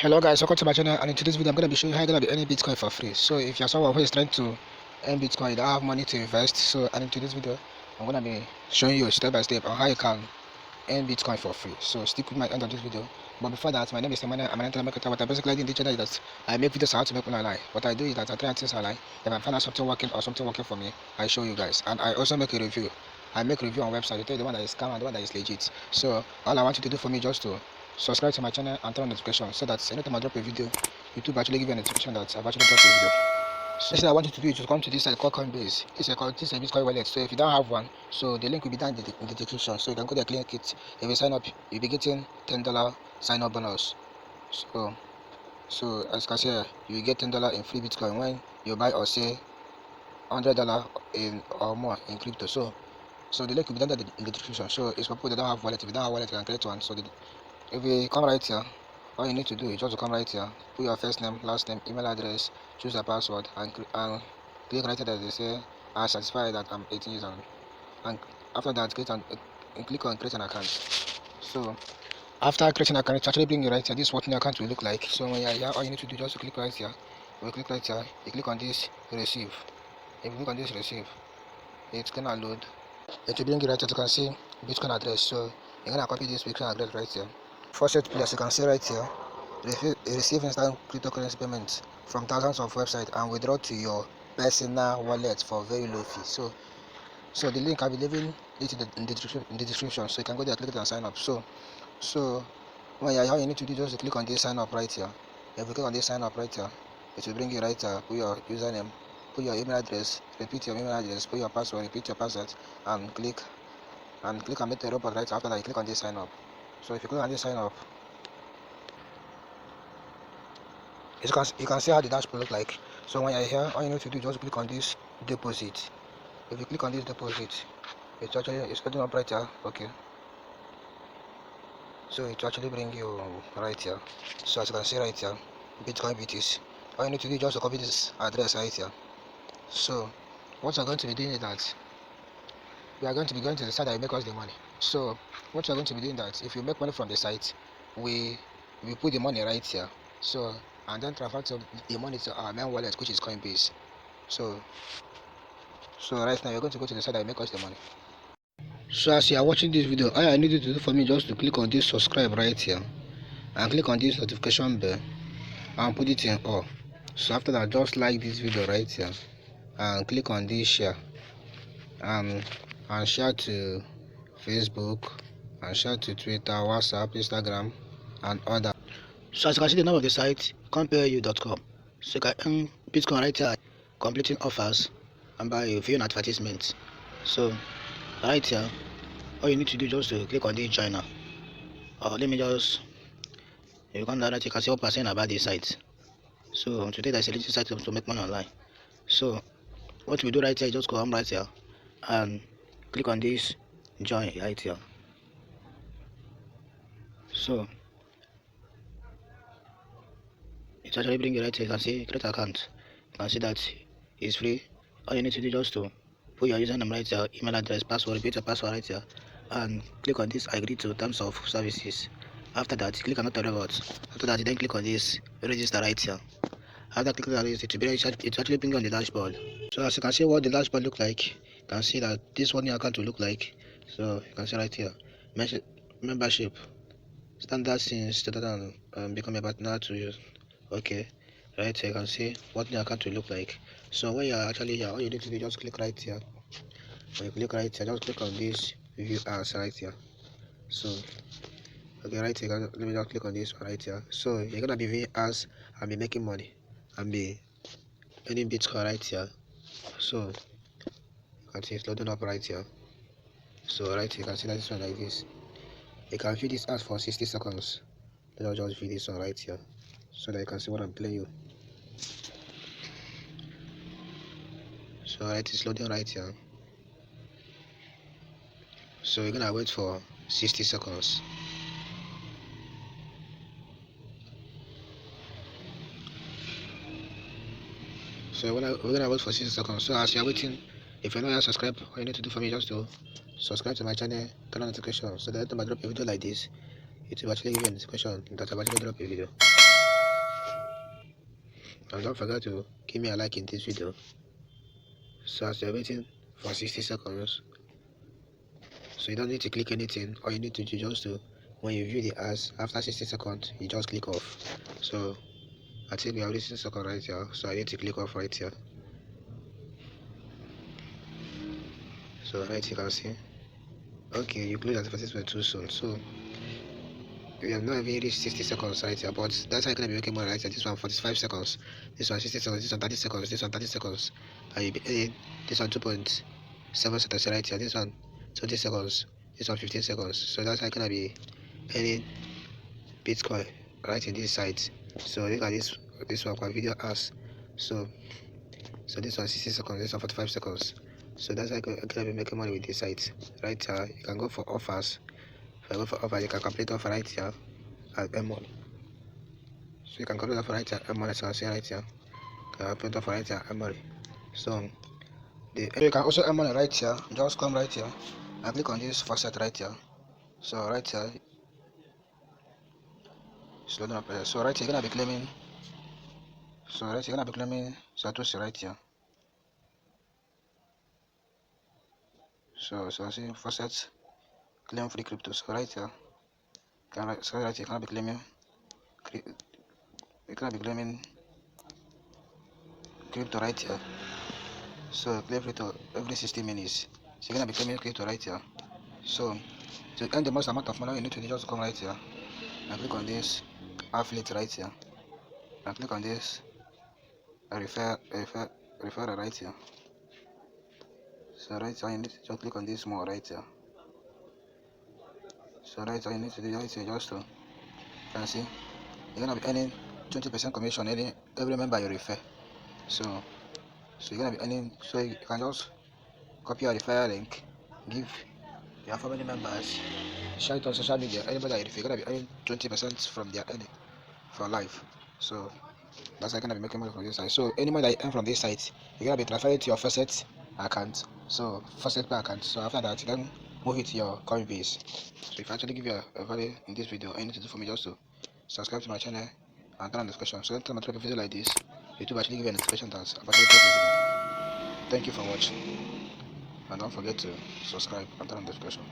Hello guys, welcome to my channel, and in today's video I'm going to be showing you how you're going to be earning Bitcoin for free. So if you're someone who is trying to earn Bitcoin, you don't have money to invest, and in today's video I'm going to be showing you step by step on how you can earn Bitcoin for free. So stick with my end of this video. But before that, my name is Emmanuel. I'm an internet marketer. What I basically do in this channel is that I make videos on how to make money online. What I do is that I try things online. If I find out something working or something working for me, I show you guys. And I also make a review. I make review on website. I tell you the one that is scam and the one that is legit. So all I want you to do for me just to subscribe to my channel and turn on notifications so that anytime I drop a video, YouTube actually give you a notification that I've actually dropped a video. So next thing I want you to do is to come to this site called Coinbase. This is a Bitcoin wallet. So if you don't have one, so the link will be down in the description. So you can go there, click it. If you sign up, you'll be getting $10 sign up bonus. So as you can see here, you will get $10 in free Bitcoin when you buy or sell $100 in or more in crypto. So the link will be down there in the description. So it's for people that don't have wallet. If you don't have wallet, you can create one. So if you come right here, all you need to do is just to come right here, put your first name, last name, email address, choose a password, and click right here that they say I certify that I'm 18 years old. And after that, click on create an account. So after creating an account, it actually bring you right here. This is what your account will look like. So when you're here, all you need to do is just to click right here. When you click right here, you click on this receive. If you click on this receive, it's gonna load. It will bring you right here. You can see Bitcoin address. So you're gonna copy this Bitcoin address right here. First place, you can see right here, receive instant cryptocurrency payments from thousands of websites and withdraw to your personal wallet for very low fee. So the link I'll be leaving it in the description, so you can go there, click it and sign up. So when you're here, all you need to do is just to click on this sign up right here. If you click on this sign up right here, it will bring you right here. Put your username, put your email address, repeat your email address, put your password, repeat your password, and click and make the robot right after that. You click on this sign up. So if you click on this sign up, you can see how the dashboard look like. So when you're here, all you need to do is just click on this deposit. If you click on this deposit, it's getting up right here. Okay, so it actually bring you right here. So as you can see right here, Bitcoin BTs. All you need to do is just to copy this address right here. So what you're going to be doing is that we are going to be going to the site that will make us the money. So what you're going to be doing that if you make money from the site, we put the money right here. So and then transfer the money to our main wallet, which is Coinbase. So right now you're going to go to the site that will make us the money. So as you are watching this video, all I need you to do for me just to click on this subscribe right here and click on this notification bell and put it in all. So after that, just like this video right here and click on this share and share to Facebook and share to Twitter, WhatsApp, Instagram, and other. So as you can see the name of the site, compareyou.com. So you can earn Bitcoin right here, completing offers and by viewing advertisements. So right here, all you need to do is just to click on this joiner. Or let me just, if you come down, you can see what I'm saying about this site. So today there's a little site to make money online. So what we do right here is just come right here and click on this join right here. So it's actually bring you right here. You can see create account. You can see that it's free. All you need to do is just to put your username right here, email address, password, repeat your password right here, and click on this agree to terms of services. After that, click on auto rewards. After that, you then click on this register right here. After clicking on this, it actually bring on the dashboard. So as you can see what the dashboard look like, you can see that this one your account will look like. So you can see right here, membership, standard since 2000 become a partner to use. Okay, right here you can see what the account will look like. So when you're actually here, all you need to do is just click right here. When you click right here, just click on this view as right here. So okay, right here, let me just click on this one right here. So you're gonna be viewing as and be making money and be earning Bitcoin right here. So you can see it's loading up right here. So right here you can see that this one like this. You can view this as for 60 seconds. Then I'll just view this one right here so that you can see what I'm playing you. So right, it's loading right here. So we're gonna wait for 60 seconds. So we're gonna wait for 60 seconds. So as you're waiting, if you're not yet subscribed, all you need to do for me is just to subscribe to my channel, turn on notifications so that anytime I drop a video like this, it will actually give you a notification that I've actually dropped a video. and don't forget to give me a like in this video. So as you're waiting for 60 seconds, so you don't need to click anything. All you need to do just to, when you view the ads after 60 seconds, you just click off. So I think we have 60 seconds right here, so I need to click off right here. So right you can see, okay, you close the advertisement too soon. So we have not even reached 60 seconds right here, but that's how you're gonna be making money right here. This one 45 seconds, this one 60 seconds, this one 30 seconds, this one 30 seconds, and you'll be earning this one 2.7 seconds right here, this one 20 seconds, this one 15 seconds. So that's how you're gonna be earning Bitcoin right in this site. So look at this one video as so this one 60 seconds, this one 45 seconds. So that's how you're gonna be making money with this site right here. You can go for offers. If I go for offer, you can complete offer right here at M1. So you can complete offer right here at M1, as you can see right here. You can complete offer right here at M1. So you can also earn money right here. Just come right here and click on this faucet right here. So right here, slow down up. So right here, you're gonna be claiming. So right here, you're gonna be claiming Satoshi right here. So see faucet claim free crypto. So right here, so right here, you're gonna be claiming. You're gonna be claiming crypto right here. So claim crypto every 60 minutes. So you're gonna be claiming crypto right here. So to earn the most amount of money, you need to just come right here and click on this affiliate right here and click on this referral right here. So right here you need to just click on this more right here. So right here you need to do right here just to, you can see you're gonna be earning 20% commission every member you refer. So you're gonna be earning, so you can just copy your referral link, give your family members, share it on social media. Anybody that you refer, you're gonna be earning 20% from their earning for life. So that's how you're gonna be making money from this site. So any money that you earn from this site, you're gonna be transferring to your faucet account. So faucet pay account. So after that, you then move it to your Coinbase. So if I actually give you a value in this video, all you need to do for me just to subscribe to my channel and turn on notification. So anytime I drop a video like this, YouTube actually give you a notification that I'm actually drop a video. Thank you for watching, and don't forget to subscribe and turn on notification.